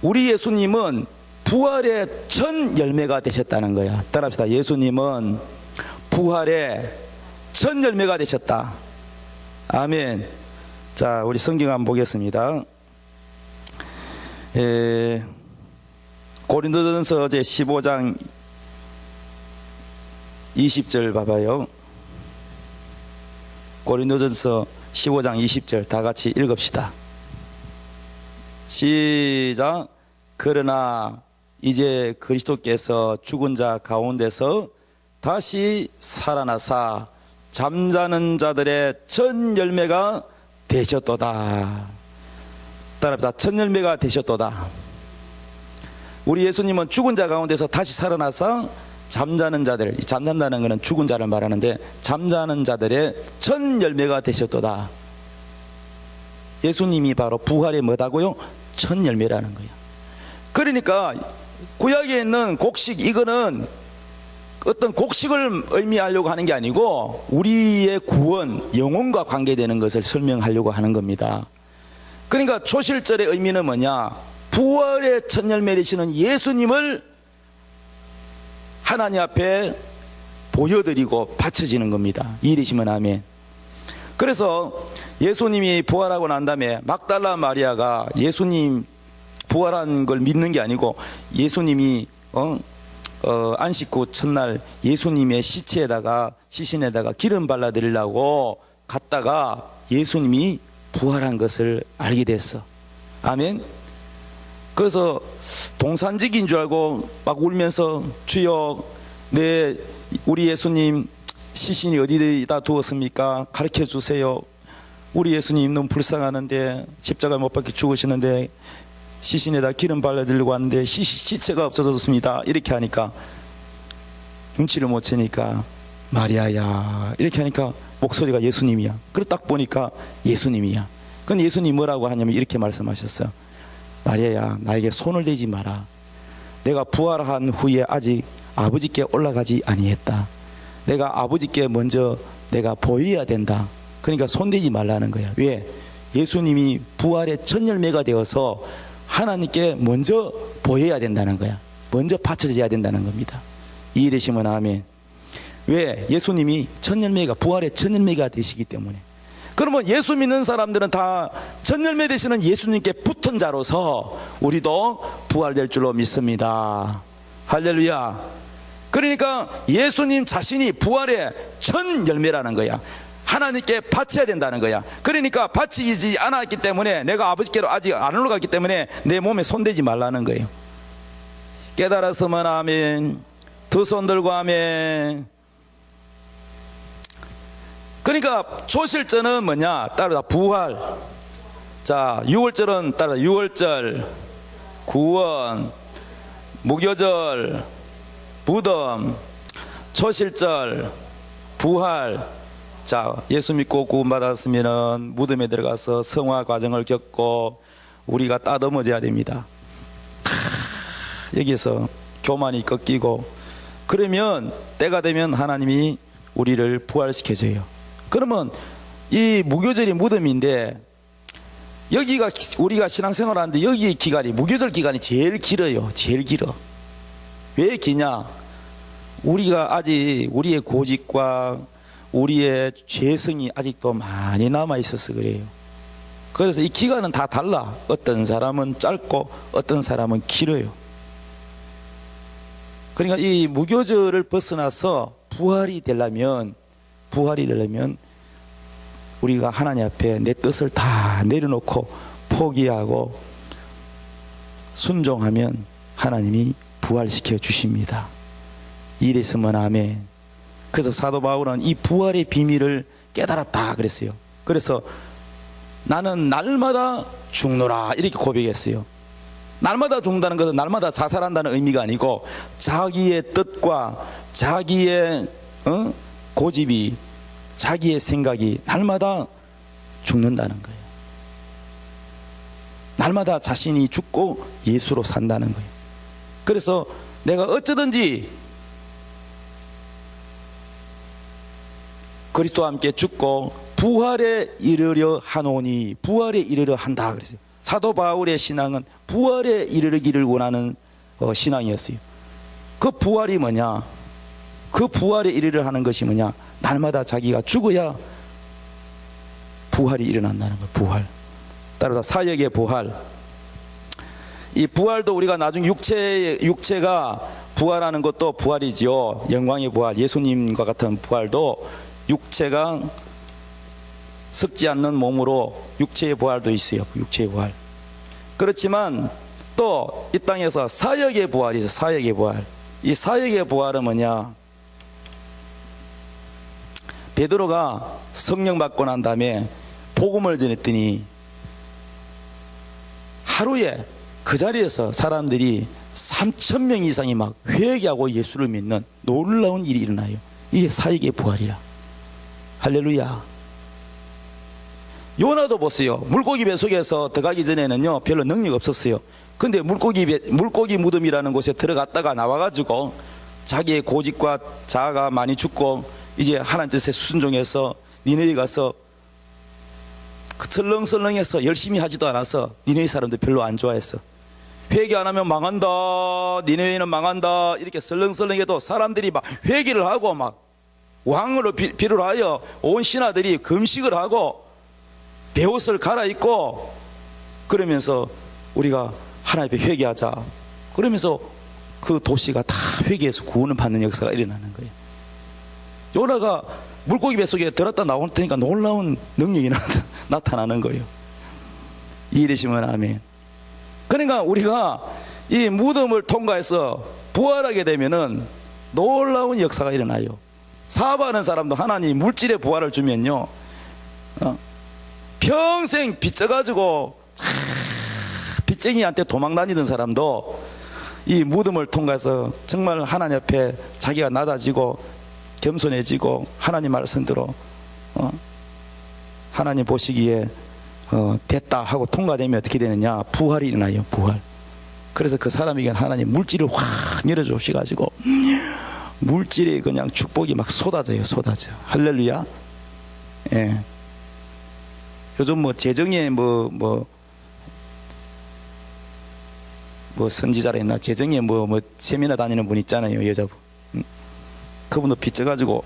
우리 예수님은 부활의 첫 열매가 되셨다는 거야. 따라합시다. 예수님은 부활의 첫 열매가 되셨다. 아멘. 자, 우리 성경 한번 보겠습니다. 고린도전서 제 15장 20절 봐봐요. 고린도전서 15장 20절 다 같이 읽읍시다. 시작. 그러나 이제 그리스도께서 죽은 자 가운데서 다시 살아나사 잠자는 자들의 첫 열매가 되셨도다. 따라합시다. 첫 열매가 되셨도다. 우리 예수님은 죽은 자 가운데서 다시 살아나서 잠자는 자들, 잠잔다는 것은 죽은 자를 말하는데 잠자는 자들의 첫 열매가 되셨도다. 예수님이 바로 부활의 뭐다고요? 첫 열매라는 거예요. 그러니까 구약에 있는 곡식, 이거는 어떤 곡식을 의미하려고 하는 게 아니고 우리의 구원, 영혼과 관계되는 것을 설명하려고 하는 겁니다. 그러니까 초실절의 의미는 뭐냐? 부활의 첫 열매 되시는 예수님을 하나님 앞에 보여드리고 바쳐지는 겁니다. 이해되시면 아멘. 그래서 예수님이 부활하고 난 다음에 막달라 마리아가 예수님 부활한 걸 믿는 게 아니고 예수님이 안식 후 첫날 예수님의 시신에다가 기름 발라드리려고 갔다가 예수님이 부활한 것을 알게 됐어. 아멘. 그래서 동산직인 줄 알고 막 울면서 주여, 우리 예수님 시신이 어디다 두었습니까? 가르쳐 주세요. 우리 예수님 너무 불쌍하는데 십자가에 못 박혀 죽으시는데 시신에다 기름 발라드리려고 하는데 시체가 없어졌습니다. 이렇게 하니까 눈치를 못 채니까 마리아야 이렇게 하니까 목소리가 예수님이야. 그래 딱 보니까 예수님이야. 그건 예수님 뭐라고 하냐면 이렇게 말씀하셨어요. 마리아야, 나에게 손을 대지 마라. 내가 부활한 후에 아직 아버지께 올라가지 아니했다. 내가 아버지께 먼저 내가 보여야 된다. 그러니까 손대지 말라는 거야. 왜? 예수님이 부활의 첫 열매가 되어서 하나님께 먼저 보여야 된다는 거야. 먼저 바쳐져야 된다는 겁니다. 이해되시면 아멘. 왜? 예수님이 첫 열매가, 부활의 첫 열매가 되시기 때문에. 그러면 예수 믿는 사람들은 다 첫 열매 되시는 예수님께 붙은 자로서 우리도 부활될 줄로 믿습니다. 할렐루야. 그러니까 예수님 자신이 부활의 첫 열매라는 거야. 하나님께 바쳐야 된다는 거야. 그러니까 바치지 않았기 때문에, 내가 아버지께로 아직 안 올라갔기 때문에 내 몸에 손대지 말라는 거예요. 깨달았으면 아멘. 두 손 들고 아멘. 그러니까 초실절은 뭐냐? 따르다 부활. 자, 6월절은 따르다 6월절, 구원, 무교절, 무덤, 초실절, 부활. 자, 예수 믿고 구원받았으면 무덤에 들어가서 성화 과정을 겪고 우리가 따듬어져야 됩니다. 여기서 교만이 꺾이고, 그러면 때가 되면 하나님이 우리를 부활시켜줘요. 그러면 이 무교절이 무덤인데, 여기가 우리가 신앙생활 하는데 여기의 기간이, 무교절 기간이 제일 길어요. 제일 길어. 왜 기냐? 우리가 아직 우리의 고집과 우리의 죄성이 아직도 많이 남아 있어서 그래요. 그래서 이 기간은 다 달라. 어떤 사람은 짧고 어떤 사람은 길어요. 그러니까 이 무교절을 벗어나서 부활이 되려면 우리가 하나님 앞에 내 뜻을 다 내려놓고 포기하고 순종하면 하나님이 부활시켜 주십니다. 이랬으면 아멘. 그래서 사도 바울은 이 부활의 비밀을 깨달았다 그랬어요. 그래서 나는 날마다 죽노라 이렇게 고백했어요. 날마다 죽는다는 것은 날마다 자살한다는 의미가 아니고 자기의 뜻과 자기의 고집이, 자기의 생각이 날마다 죽는다는 거예요. 날마다 자신이 죽고 예수로 산다는 거예요. 그래서 내가 어쩌든지 그리스도와 함께 죽고 부활에 이르려 하노니, 부활에 이르려 한다 그랬어요. 사도 바울의 신앙은 부활에 이르기를 원하는 신앙이었어요. 그 부활이 뭐냐? 그 부활에 이르려 하는 것이 뭐냐? 날마다 자기가 죽어야 부활이 일어난다는 거예요. 부활. 따라서 사역의 부활. 이 부활도 우리가 나중 육체가 부활하는 것도 부활이지요. 영광의 부활, 예수님과 같은 부활도 육체가 썩지 않는 몸으로 육체의 부활도 있어요. 육체의 부활. 그렇지만 또 이 땅에서 사역의 부활이 있어요. 사역의 부활. 이 사역의 부활은 뭐냐? 베드로가 성령 받고 난 다음에 복음을 전했더니 하루에 그 자리에서 사람들이 3,000명 이상이 막 회개하고 예수를 믿는 놀라운 일이 일어나요. 이게 사역의 부활이라. 할렐루야. 요나도 보세요. 물고기 뱃속에서 들어가기 전에는요 별로 능력 없었어요. 근데 물고기 무덤이라는 곳에 들어갔다가 나와가지고 자기의 고집과 자아가 많이 죽고 이제 하나님 뜻에 순종해서 니네에 가서 설렁설렁해서 열심히 하지도 않아서 니네의 사람들 별로 안 좋아했어. 회개 안 하면 망한다, 니네는 망한다, 이렇게 설렁설렁해도 사람들이 막 회개를 하고 막 왕으로 비를 하여 온 신하들이 금식을 하고 베옷을 갈아입고 그러면서 우리가 하나님 앞에 회개하자 그러면서 그 도시가 다 회개해서 구원을 받는 역사가 일어나는 거예요. 요나가 물고기 뱃속에 들었다 나올 테니까 놀라운 능력이 나타나는 거예요. 이해되시면 아멘. 그러니까 우리가 이 무덤을 통과해서 부활하게 되면은 놀라운 역사가 일어나요. 사업하는 사람도 하나님 물질의 부활을 주면요 평생 빚져가지고 빚쟁이한테 도망 다니던 사람도 이 무덤을 통과해서 정말 하나님 앞에 자기가 낮아지고 겸손해지고 하나님 말씀대로 하나님 보시기에 됐다 하고 통과되면 어떻게 되느냐? 부활이 일어나요. 부활. 그래서 그 사람에게 하나님 물질을 확 열어주셔가지고 물질이 그냥 축복이 막 쏟아져요. 쏟아져. 할렐루야. 예. 요즘 뭐 재정에 뭐 선지자라 했나? 재정에 뭐 세미나 다니는 분 있잖아요. 여자분. 그분도 빚져가지고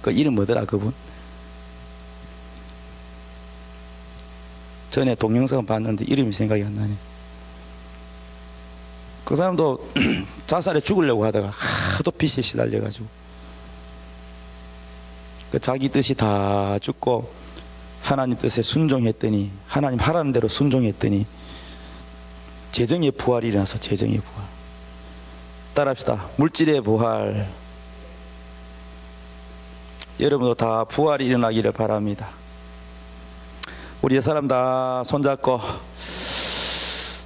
그 이름 뭐더라 그분? 전에 동영상 봤는데 이름이 생각이 안 나네. 그 사람도 자살해 죽으려고 하다가 하도 빚에 시달려가지고 그 자기 뜻이 다 죽고 하나님 뜻에 순종했더니 하나님 하라는 대로 순종했더니 재정의 부활이 일어나서 재정의 부활. 따라합시다. 물질의 부활. 여러분도 다 부활이 일어나기를 바랍니다. 우리 사람 다 손잡고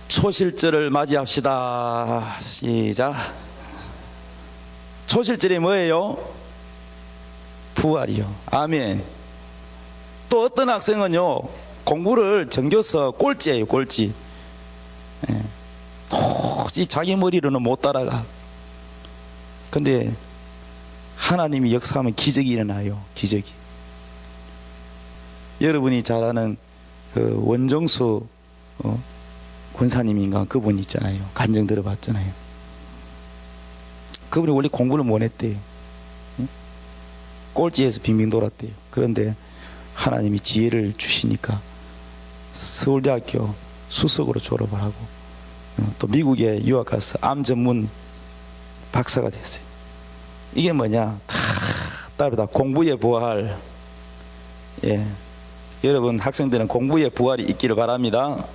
초실절을 맞이합시다. 시작. 초실절이 뭐예요? 부활이요. 아멘. 또 어떤 학생은요 공부를 정겨서 꼴찌예요. 꼴찌. 도저히 자기 머리로는 못 따라가. 근데 하나님이 역사하면 기적이 일어나요. 기적이. 여러분이 잘 아는 그 원정수 권사님인가 그분 있잖아요. 간증 들어봤잖아요. 그분이 원래 공부를 못 했대요. 꼴찌에서 빙빙 돌았대요. 그런데 하나님이 지혜를 주시니까 서울대학교 수석으로 졸업을 하고 또 미국에 유학 가서 암 전문 박사가 됐어요. 이게 뭐냐? 다 공부의 부활. 예. 여러분 학생들은 공부의 부활이 있기를 바랍니다.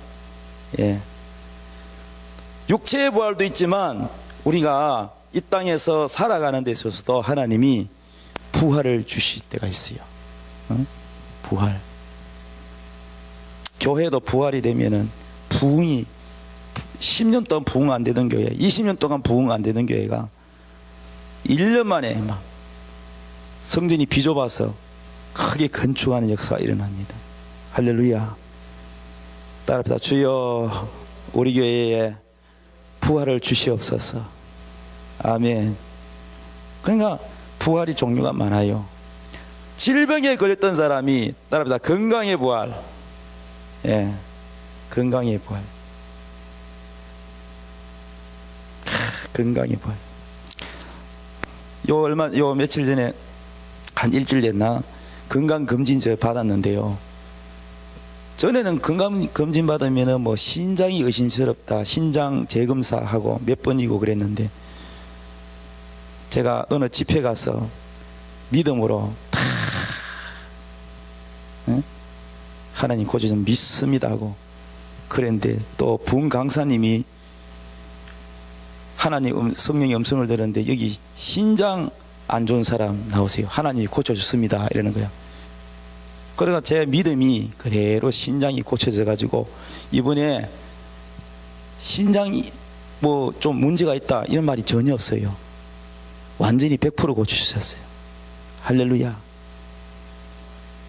예. 육체의 부활도 있지만 우리가 이 땅에서 살아가는 데 있어서도 하나님이 부활을 주실 때가 있어요. 부활. 교회도 부활이 되면은 부흥이 10년 동안 부흥 안 되던 교회, 20년 동안 부흥 안 되던 교회가 1년 만에 막 성전이 비좁아서 크게 건축하는 역사가 일어납니다. 할렐루야. 따라합시다. 주여 우리 교회에 부활을 주시옵소서. 아멘. 그러니까 부활이 종류가 많아요. 질병에 걸렸던 사람이 따라합시다. 건강의 부활. 예. 건강의 부활. 건강의 부활. 요 며칠 전에 한 일주일 됐나 건강검진서 받았는데요. 전에는 건강검진 받으면은 뭐 신장이 의심스럽다, 신장 재검사하고 몇 번이고 그랬는데, 제가 어느 집회 가서 믿음으로 다 하나님 고쳐 좀 믿습니다 하고 그랬는데, 또 부흥 강사님이 하나님 성령의 음성을 들었는데, 여기 신장 안 좋은 사람 나오세요, 하나님이 고쳐줬습니다 이러는 거야. 그러니까 제 믿음이 그대로 신장이 고쳐져 가지고 이번에 신장이 뭐 좀 문제가 있다 이런 말이 전혀 없어요. 완전히 100% 고쳐주셨어요. 할렐루야.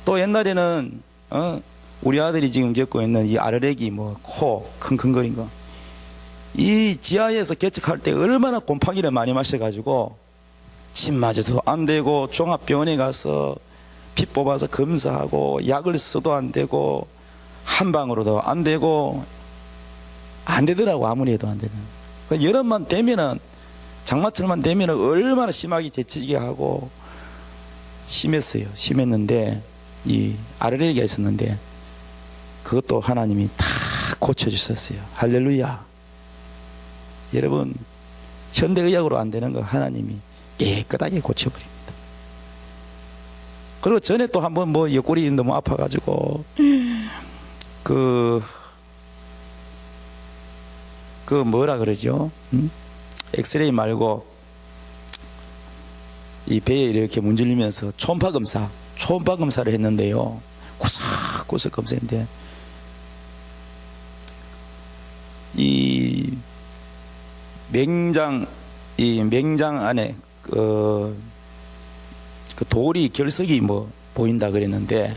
또 옛날에는 우리 아들이 지금 겪고 있는 이 아르레기, 뭐 코 킁킁거린 거, 이 지하에서 개척할 때 얼마나 곰팡이를 많이 마셔가지고 침맞아도 안 되고, 종합병원에 가서 피 뽑아서 검사하고 약을 써도 안 되고 한방으로도 안 되고 안 되더라고. 아무리 해도 안 되는. 그러니까 여름만 되면은, 장마철만 되면은 얼마나 심하게 재채기게 하고 심했어요. 심했는데 이 아르레기가 있었는데 그것도 하나님이 다 고쳐주셨어요. 할렐루야. 여러분, 현대의학으로 안 되는 거 하나님이 깨끗하게 고쳐버립니다. 그리고 전에 또 한번 뭐 옆구리 너무 아파가지고 그 뭐라 그러죠? 엑스레이 말고 이 배에 이렇게 문질리면서 초음파 검사를 했는데요. 구석구석 검사인데 이 맹장 안에 그 돌이 결석이 뭐 보인다 그랬는데,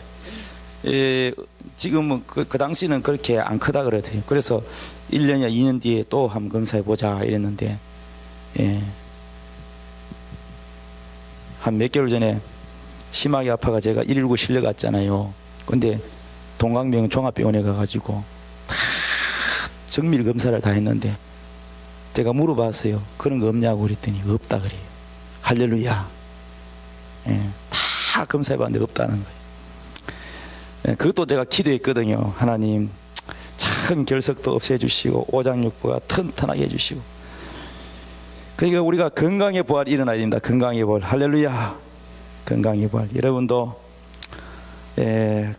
지금은 그 당시는 그렇게 안 크다 그러더라고요. 그래서 1년이나 2년 뒤에 또 한번 검사해 보자 이랬는데, 한 몇 개월 전에 심하게 아파가 제가 119 실려갔잖아요. 근데 동강병원 종합병원에 가가지고 다 정밀 검사를 다 했는데, 제가 물어봤어요. 그런 거 없냐고 그랬더니 없다 그래요. 할렐루야. 다 검사해봤는데 없다는 거예요. 그것도 제가 기도했거든요. 하나님, 작은 결석도 없애주시고 오장육부가 튼튼하게 해주시고. 그러니까 우리가 건강의 부활이 일어나야 됩니다. 건강의 부활. 할렐루야. 건강의 부활. 여러분도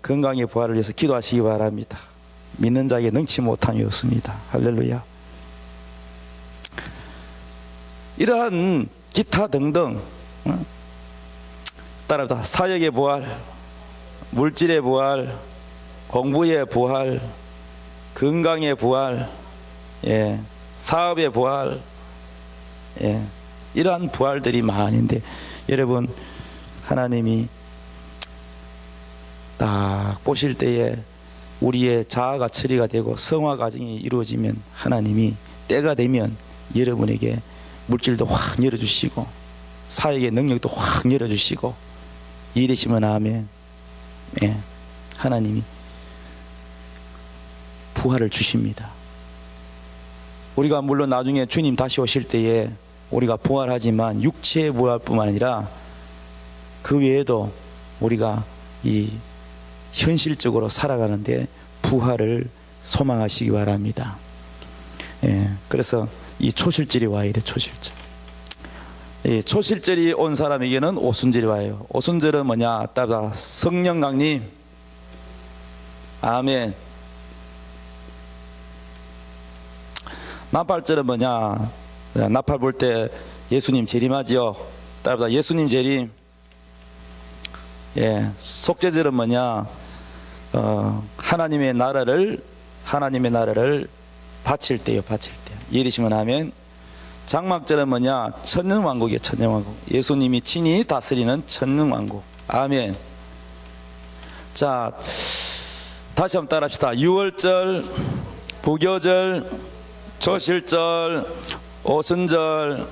건강의 부활을 위해서 기도하시기 바랍니다. 믿는 자에게 능치 못함이 없습니다. 할렐루야. 이러한 기타 등등, 따라다 사역의 부활, 물질의 부활, 공부의 부활, 건강의 부활, 사업의 부활, 이러한 부활들이 많은데, 여러분, 하나님이 딱 보실 때에 우리의 자아가 처리가 되고 성화 과정이 이루어지면, 하나님이 때가 되면 여러분에게 물질도 확 열어주시고 사역의 능력도 확 열어주시고, 이러시면 아멘. 하나님이 부활을 주십니다. 우리가 물론 나중에 주님 다시 오실 때에 우리가 부활하지만 육체의 부활뿐만 아니라 그 외에도 우리가 이 현실적으로 살아가는데 부활을 소망하시기 바랍니다. 그래서 이 초실절이 와야 돼. 초실절. 초실절이 온 사람에게는 오순절이 와요. 오순절은 뭐냐? 따라 성령 강림. 아멘. 나팔절은 뭐냐? 나팔 볼 때 예수님 재림하지요. 따라 예수님 재림. 속죄절은 뭐냐? 하나님의 나라를 바칠 때요. 바칠 때. 이해되시면 하면. 장막절은 뭐냐? 천년왕국이에요. 천년왕국. 예수님이 친히 다스리는 천년왕국. 아멘. 자, 다시 한번 따라합시다. 유월절, 부교절, 조실절, 오순절,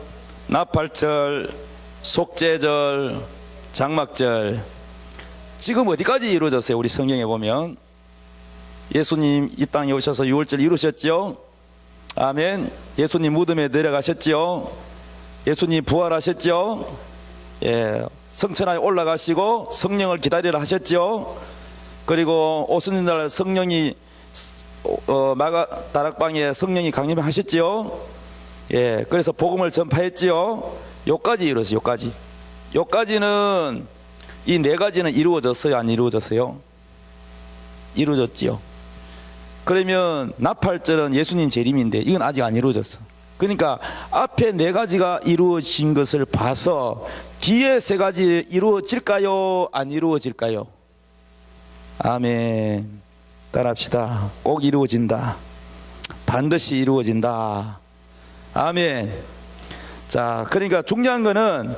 나팔절, 속죄절, 장막절. 지금 어디까지 이루어졌어요? 우리 성경에 보면 예수님 이 땅에 오셔서 유월절 이루셨죠. 아멘. 예수님 무덤에 내려가셨죠. 예수님 부활하셨죠. 예, 성천하에 올라가시고 성령을 기다리라 하셨죠. 그리고 오순절 성령이 마가 다락방에 성령이 강림하셨죠. 예, 그래서 복음을 전파했지요. 요까지 이루었어요. 요까지는 이 네 가지는 이루어졌어요, 안 이루어졌어요? 이루어졌지요. 그러면 나팔절은 예수님 재림인데 이건 아직 안 이루어졌어. 그러니까 앞에 네 가지가 이루어진 것을 봐서 뒤에 세 가지 이루어질까요, 안 이루어질까요? 아멘. 따라합시다. 꼭 이루어진다. 반드시 이루어진다. 아멘. 자, 그러니까 중요한 거는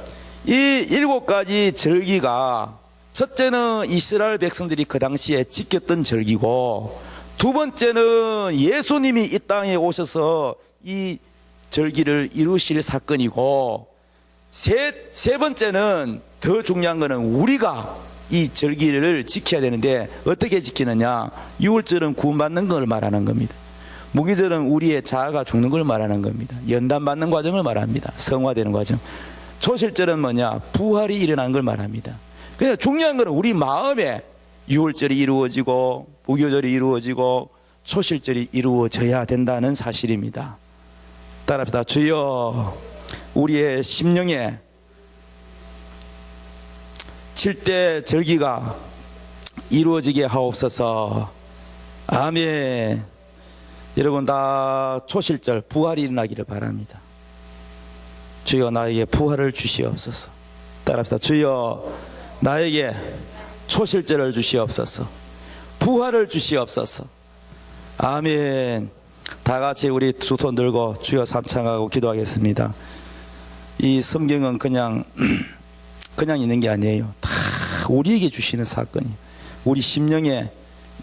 이 7가지 절기가 첫째는 이스라엘 백성들이 그 당시에 지켰던 절기고, 두 번째는 예수님이 이 땅에 오셔서 이 절기를 이루실 사건이고, 세 번째는 더 중요한 거는 우리가 이 절기를 지켜야 되는데 어떻게 지키느냐. 유월절은 구원받는 걸 말하는 겁니다. 무기절은 우리의 자아가 죽는 걸 말하는 겁니다. 연단받는 과정을 말합니다. 성화되는 과정. 초실절은 뭐냐? 부활이 일어난 걸 말합니다. 그래서 중요한 것은 우리 마음에 유월절이 이루어지고 무교절이 이루어지고 초실절이 이루어져야 된다는 사실입니다. 따라합시다. 주여, 우리의 심령에 7대 절기가 이루어지게 하옵소서. 아멘. 여러분 다 초실절 부활이 일어나기를 바랍니다. 주여, 나에게 부활을 주시옵소서. 따라합시다. 주여, 나에게 초실절을 주시옵소서. 부활을 주시옵소서. 아멘. 다 같이 우리 두 손 들고 주여 삼창하고 기도하겠습니다. 이 성경은 그냥 있는 게 아니에요. 다 우리에게 주시는 사건이 우리 심령에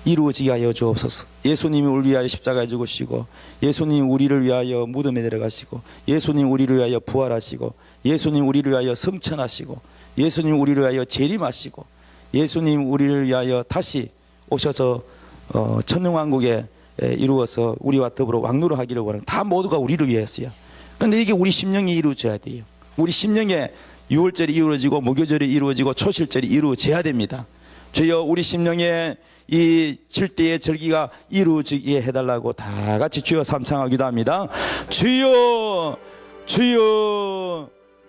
이루어지게 하여 주옵소서. 예수님이 우리를 위하여 십자가에 죽으시고, 예수님 우리를 위하여 무덤에 내려가시고, 예수님 우리를 위하여 부활하시고, 예수님 우리를 위하여 성천하시고, 예수님 우리를 위하여 재림하시고, 예수님 우리를 위하여 다시 오셔서 천년왕국에 이루어서 우리와 더불어 왕노를 하기를 원하는, 다 모두가 우리를 위해서요. 그런데 이게 우리 심령이 이루어져야 돼요. 우리 심령에 유월절이 이루어지고 무교절이 이루어지고 초실절이 이루어져야 됩니다. 주여, 우리 심령에 이 7대의 절기가 이루어지게 해달라고 다 같이 주여 삼창하기도 합니다. 주여, 주여.